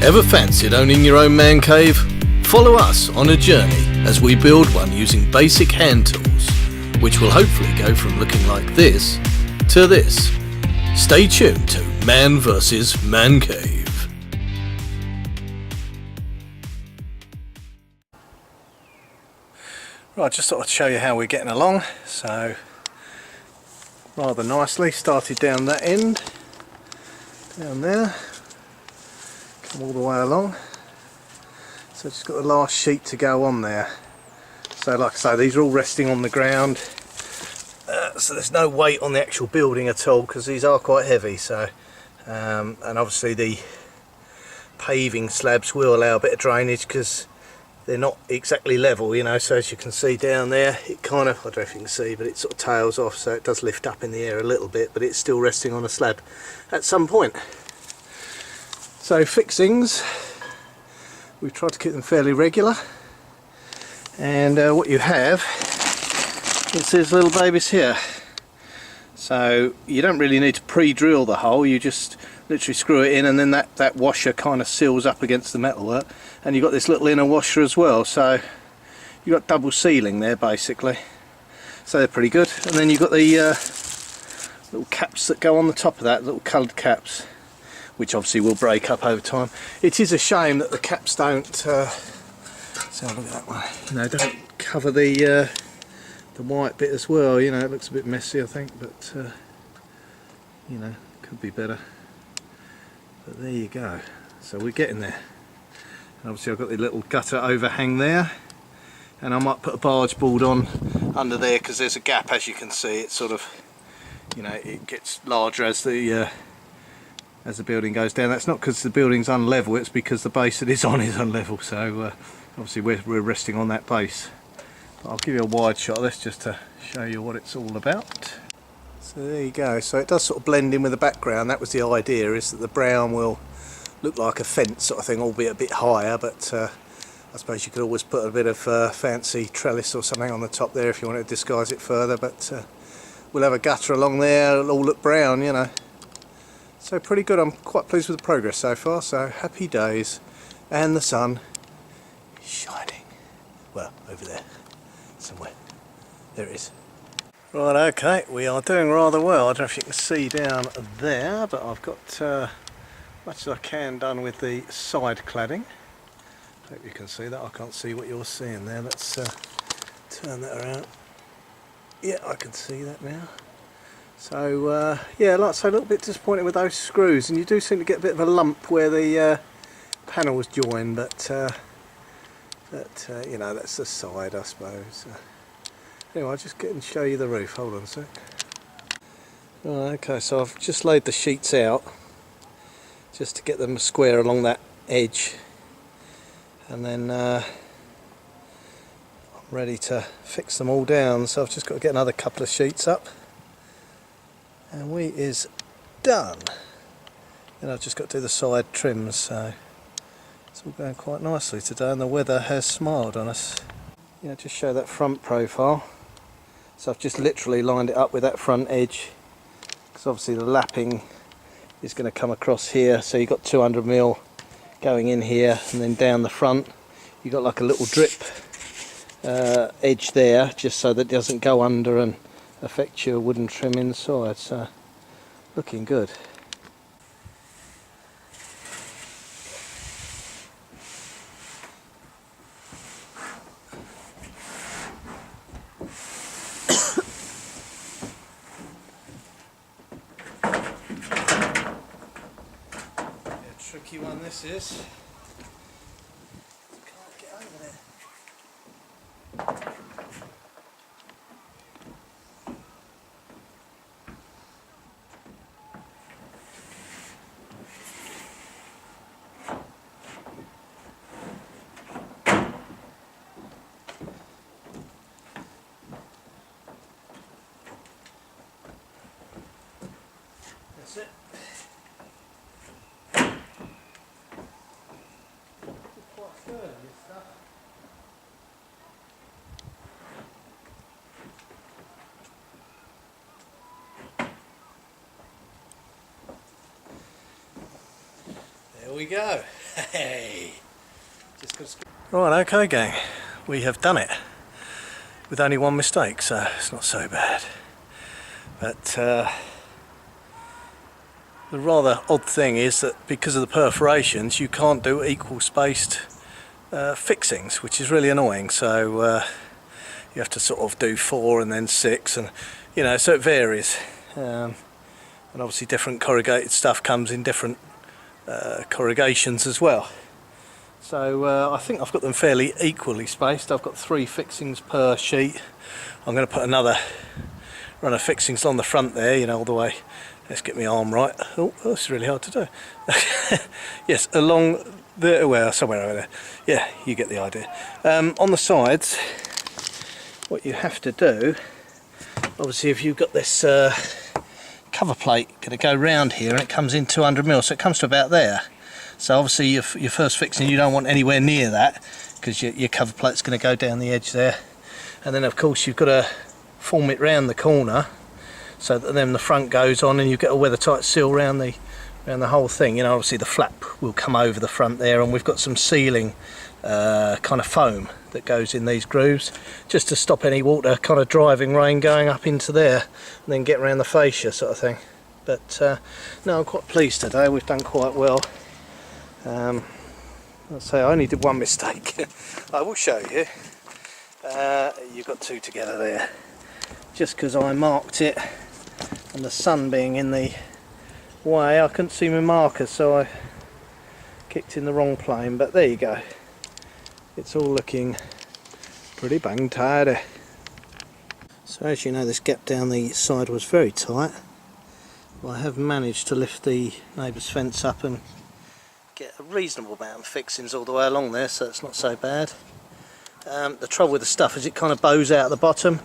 Ever fancied owning your own man cave? Follow us on a journey as we build one using basic hand tools, which will hopefully go from looking like this to this. Stay tuned to Man vs Man Cave. Right, just thought I'd show you how we're getting along. So, rather nicely, started down that end, down there, come all the way along. So just got the last sheet to go on there. So like I say, these are all resting on the ground. So there's no weight on the actual building at all because these are quite heavy. So and obviously the paving slabs will allow a bit of drainage because they're not exactly level, you know. So as you can see down there, it kind of, I don't know if you can see, but it sort of tails off, so it does lift up in the air a little bit, but it's still resting on a slab at some point. So fixings, we've tried to keep them fairly regular, and what you have is these little babies here. So you don't really need to pre-drill the hole, you just literally screw it in, and then that washer kind of seals up against the metalwork, and you've got this little inner washer as well, so you've got double sealing there basically, so they're pretty good. And then you've got the little caps that go on the top of that, little coloured caps, which obviously will break up over time. It is a shame that the caps don't so look at that one, you know, don't cover the white bit as well. You know, it looks a bit messy I think, but you know, could be better. But there you go, so we're getting there. And obviously I've got the little gutter overhang there, and I might put a barge board on under there because there's a gap, as you can see. It's sort of, you know, it gets larger as the building goes down. That's not because the building's unlevel, it's because the base it is on is unlevel. So obviously we're resting on that base. But I'll give you a wide shot of this just to show you what it's all about. So there you go, so it does sort of blend in with the background. That was the idea, is that the brown will look like a fence sort of thing, albeit a bit higher, but I suppose you could always put a bit of fancy trellis or something on the top there if you want to disguise it further, but we'll have a gutter along there, it'll all look brown, you know. So pretty good, I'm quite pleased with the progress so far, so happy days. And the sun is shining, well, over there somewhere, there it is. Right, okay, we are doing rather well. I don't know if you can see down there, but I've got much as I can done with the side cladding. Hope you can see that. I can't see what you're seeing there. Let's turn that around. Yeah, I can see that now. So yeah, like I say, a little bit disappointed with those screws, and you do seem to get a bit of a lump where the panels join, but you know, that's the side, I suppose. Anyway, I'll just get and show you the roof. Hold on a sec. Right, okay, so I've just laid the sheets out just to get them square along that edge, and then I'm ready to fix them all down. So I've just got to get another couple of sheets up, and we is done. And I've just got to do the side trims, so it's all going quite nicely today, and the weather has smiled on us. You know, just show that front profile. So I've just literally lined it up with that front edge, because obviously the lapping is going to come across here. So you've got 200mm going in here, and then down the front you've got like a little drip edge there, just so that it doesn't go under and affect your wooden trim inside. So looking good. Tricky one this is. Can't get over there. That's it. There we go. Hey! Right, okay gang, we have done it with only one mistake, so it's not so bad. But the rather odd thing is that because of the perforations you can't do equal spaced fixings, which is really annoying. So you have to sort of do 4 and then 6, and you know, so it varies. And obviously different corrugated stuff comes in different corrugations as well. So I think I've got them fairly equally spaced. I've got 3 fixings per sheet. I'm going to put another run of fixings on the front there, you know, all the way. Let's get my arm right. Oh, that's really hard to do. Yes, along the, well, somewhere over there. Yeah, you get the idea. On the sides, what you have to do, obviously if you've got this cover plate going to go round here, and it comes in 200mm, so it comes to about there. So obviously your first fixing you don't want anywhere near that, because your cover plate's going to go down the edge there. And then of course you've got to form it round the corner, so that then the front goes on and you get a weather tight seal around the whole thing. You know, obviously the flap will come over the front there, and we've got some sealing kind of foam that goes in these grooves, just to stop any water kind of driving rain going up into there and then get around the fascia sort of thing. But no, I'm quite pleased today, we've done quite well. I'll say I only did one mistake. I will show you. You've got 2 together there, just because I marked it and the sun being in the way I couldn't see my marker, so I kicked in the wrong plane. But there you go, it's all looking pretty bang tidy. So as you know, this gap down the side was very tight. Well, I have managed to lift the neighbour's fence up and get a reasonable amount of fixings all the way along there, so it's not so bad. The trouble with the stuff is it kind of bows out at the bottom,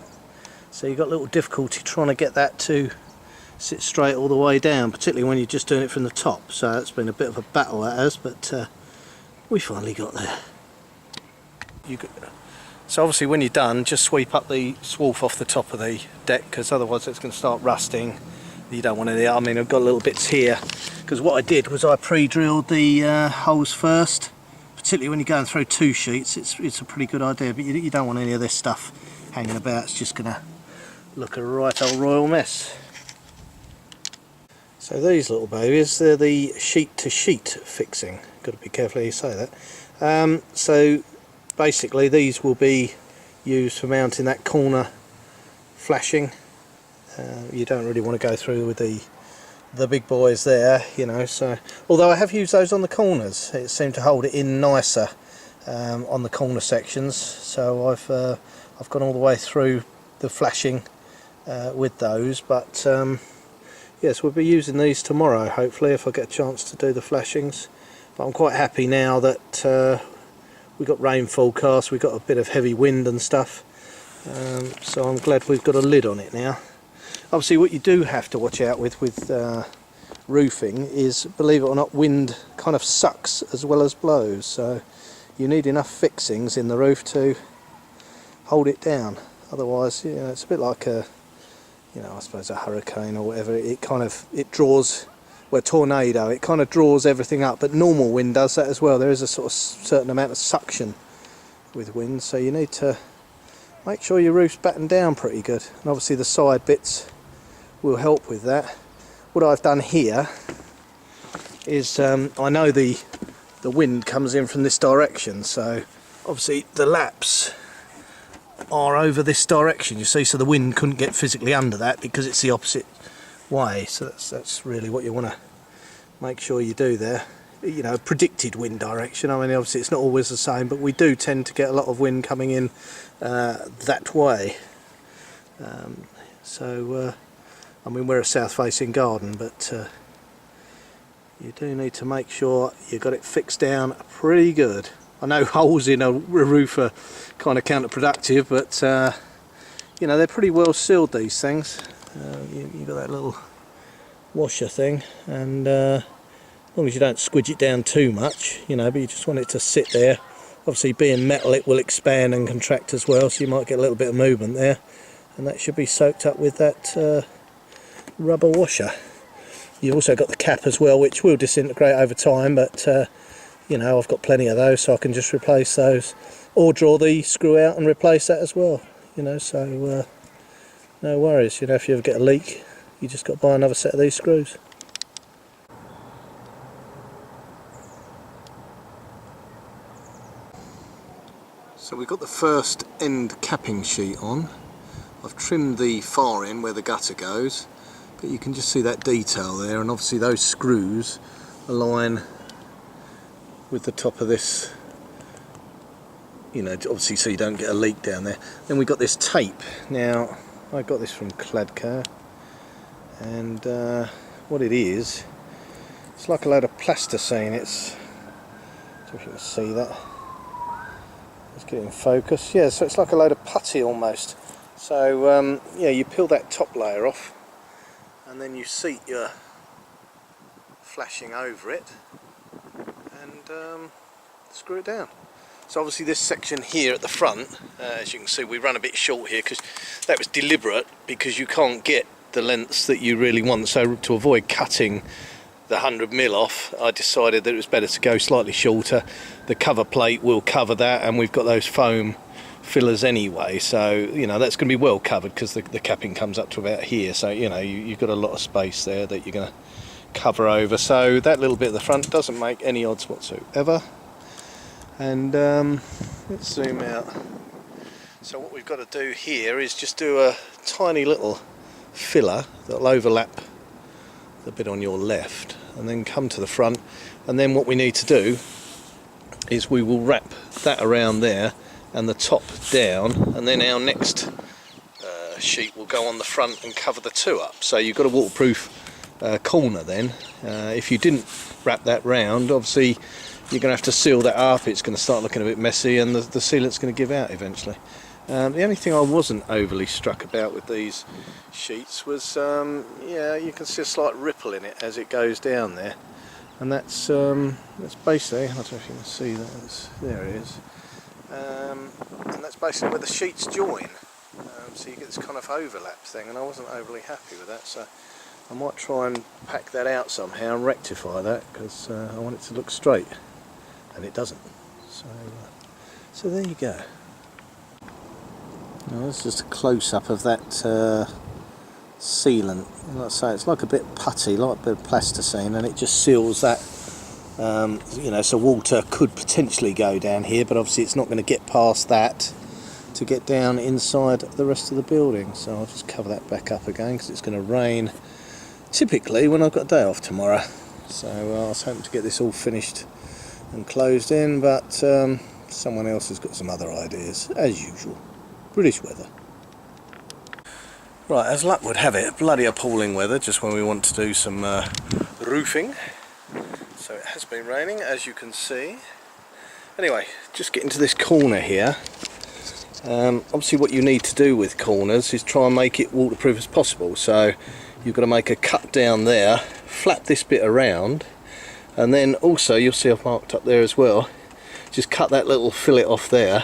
so you've got a little difficulty trying to get that to sit straight all the way down, particularly when you're just doing it from the top. So it's been a bit of a battle, that has, but we finally got there. So obviously when you're done, just sweep up the swarf off the top of the deck, because otherwise it's going to start rusting. You don't want any. I mean, I've got little bits here, because what I did was I pre-drilled the holes first. Particularly when you're going through 2 sheets, it's a pretty good idea, but you don't want any of this stuff hanging about. It's just going to look a right old royal mess. So these little babies, they're the sheet to sheet fixing. Got to be careful how you say that. So basically these will be used for mounting that corner flashing. You don't really want to go through with the big boys there, you know. So although I have used those on the corners, it seemed to hold it in nicer on the corner sections. So I've gone all the way through the flashing with those. But yes, we'll be using these tomorrow, hopefully, if I get a chance to do the flashings. But I'm quite happy now that we got rain forecast, we got a bit of heavy wind and stuff. So I'm glad we've got a lid on it now. Obviously what you do have to watch out with roofing is, believe it or not, wind kind of sucks as well as blows, so you need enough fixings in the roof to hold it down. Otherwise, you know, it's a bit like a, you know, I suppose a hurricane or whatever. It draws, well, a tornado, it kind of draws everything up, but normal wind does that as well. There is a sort of certain amount of suction with wind, so you need to make sure your roof's battened down pretty good. And obviously the side bits will help with that. What I've done here is, I know the wind comes in from this direction, so obviously the laps are over this direction, you see, so the wind couldn't get physically under that because it's the opposite way. So that's really what you want to make sure you do there. You know, predicted wind direction. I mean, obviously it's not always the same, but we do tend to get a lot of wind coming in that way. I mean, we're a south-facing garden, but you do need to make sure you got it fixed down pretty good. I know holes in a roof are kind of counterproductive, but you know, they're pretty well sealed, these things. You've got that little washer thing, and as long as you don't squidge it down too much, you know, but you just want it to sit there. Obviously being metal, it will expand and contract as well, so you might get a little bit of movement there, and that should be soaked up with that rubber washer. You've also got the cap as well, which will disintegrate over time, but you know, I've got plenty of those, so I can just replace those, or draw the screw out and replace that as well, you know, so no worries. You know, if you ever get a leak, you just got to buy another set of these screws. So we've got the first end capping sheet on. I've trimmed the far end where the gutter goes, but you can just see that detail there, and obviously those screws align with the top of this, you know, obviously so you don't get a leak down there. Then we've got this tape. Now I got this from Cladco, and what it is, it's like a load of plasticine. It's, I don't know if you can see that. Let's get it in focus. Yeah, so it's like a load of putty almost. So yeah, you peel that top layer off, and then you seat your flashing over it, and screw it down. So obviously this section here at the front, as you can see, we run a bit short here because that was deliberate, because you can't get the lengths that you really want. So to avoid cutting the 100mm off, I decided that it was better to go slightly shorter. The cover plate will cover that, and we've got those foam fillers anyway, so you know that's going to be well covered, because the capping comes up to about here, so you know you've got a lot of space there that you're going to cover over. So that little bit at the front doesn't make any odds whatsoever. And let's zoom out. So what we've got to do here is just do a tiny little filler that'll overlap the bit on your left, and then come to the front, and then what we need to do is we will wrap that around there and the top down, and then our next sheet will go on the front and cover the two up. So you've got a waterproof corner then. If you didn't wrap that round, obviously you're going to have to seal that up. It's going to start looking a bit messy, and the sealant's going to give out eventually. The only thing I wasn't overly struck about with these sheets was, yeah, you can see a slight ripple in it as it goes down there, and that's basically, I don't know if you can see that, there it is, and that's basically where the sheets join. So you get this kind of overlap thing, and I wasn't overly happy with that, so I might try and pack that out somehow and rectify that, because I want it to look straight, and it doesn't. So there you go. Now this is just a close-up of that sealant. Like I say, it's like a bit putty, like a bit of plasticine, and it just seals that. You know, so water could potentially go down here, but obviously it's not going to get past that to get down inside the rest of the building. So I'll just cover that back up again, because it's going to rain typically when I've got a day off tomorrow. So I was hoping to get this all finished and closed in, but someone else has got some other ideas, as usual. British weather. Right, as luck would have it, bloody appalling weather just when we want to do some roofing. So it has been raining, as you can see. Anyway, just getting to this corner here. Obviously what you need to do with corners is try and make it waterproof as possible. So you've got to make a cut down there, flap this bit around, and then also, you'll see I've marked up there as well, just cut that little fillet off there,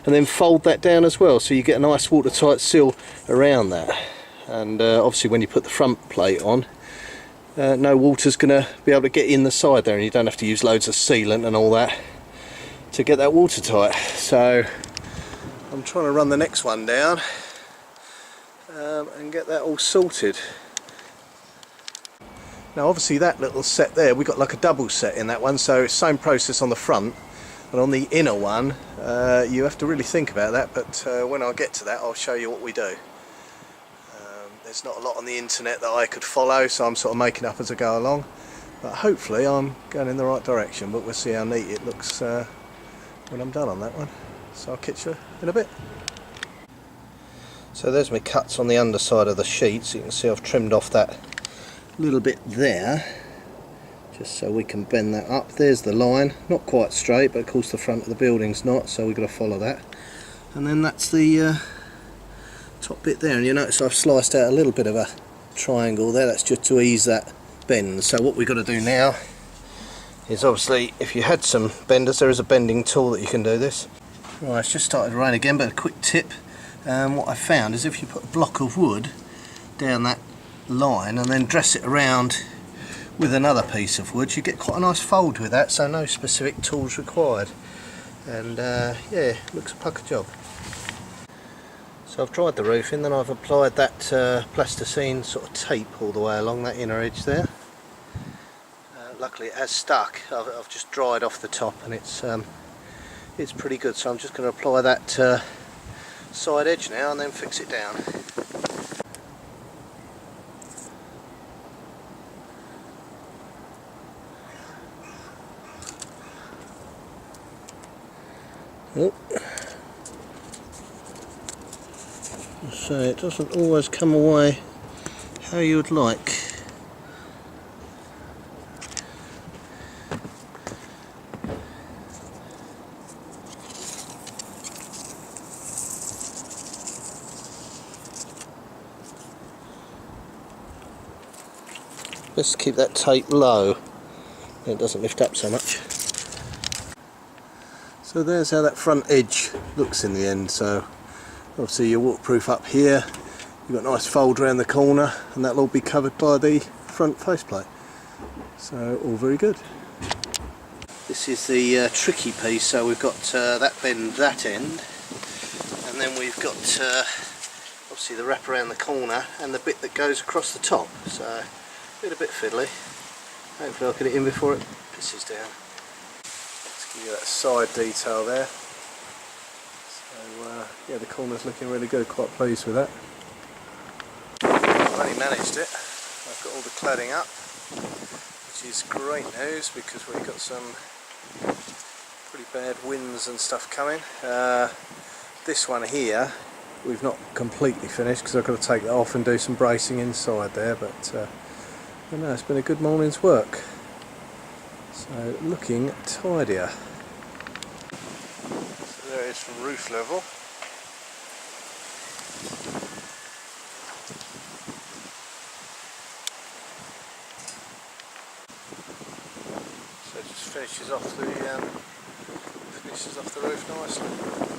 and then fold that down as well, so you get a nice watertight seal around that. And obviously when you put the front plate on, no water's going to be able to get in the side there, and you don't have to use loads of sealant and all that to get that watertight. So I'm trying to run the next one down and get that all sorted. Now obviously that little set there, we got like a double set in that one, so it's same process on the front, and on the inner one you have to really think about that, but when I get to that I'll show you what we do. There's not a lot on the internet that I could follow, so I'm sort of making up as I go along, but hopefully I'm going in the right direction, but we'll see how neat it looks when I'm done on that one. So I'll catch you in a bit. So there's my cuts on the underside of the sheet, so you can see I've trimmed off that little bit there, just so we can bend that up. There's the line, not quite straight, but of course the front of the building's not, so we've got to follow that. And then that's the top bit there, and you notice I've sliced out a little bit of a triangle there. That's just to ease that bend. So what we've got to do now is, obviously if you had some benders, there is a bending tool that you can do this. Right, it's just started to rain again, but a quick tip, what I found is if you put a block of wood down that line and then dress it around with another piece of wood, you get quite a nice fold with that, so no specific tools required. And yeah, looks a pucker job. So I've dried the roofing, then I've applied that plasticine sort of tape all the way along that inner edge there. Luckily it has stuck. I've just dried off the top and it's pretty good, so I'm just going to apply that side edge now and then fix it down. Oh. So it doesn't always come away how you would like. Let's keep that tape low, it doesn't lift up so much. So there's how that front edge looks in the end. So obviously you're waterproof up here, you've got a nice fold around the corner, and that'll all be covered by the front faceplate. So all very good. This is the tricky piece. So we've got that bend that end, and then we've got obviously the wrap around the corner and the bit that goes across the top. So a bit fiddly. Hopefully I'll get it in before it pisses down. Let's give you that side detail there. So yeah, the corner's looking really good, quite pleased with that. I've only managed it. I've got all the cladding up, which is great news because we've got some pretty bad winds and stuff coming. This one here we've not completely finished because I've got to take that off and do some bracing inside there, but no, it's been a good morning's work. So looking tidier. So there it is from roof level. So it just finishes off the roof nicely.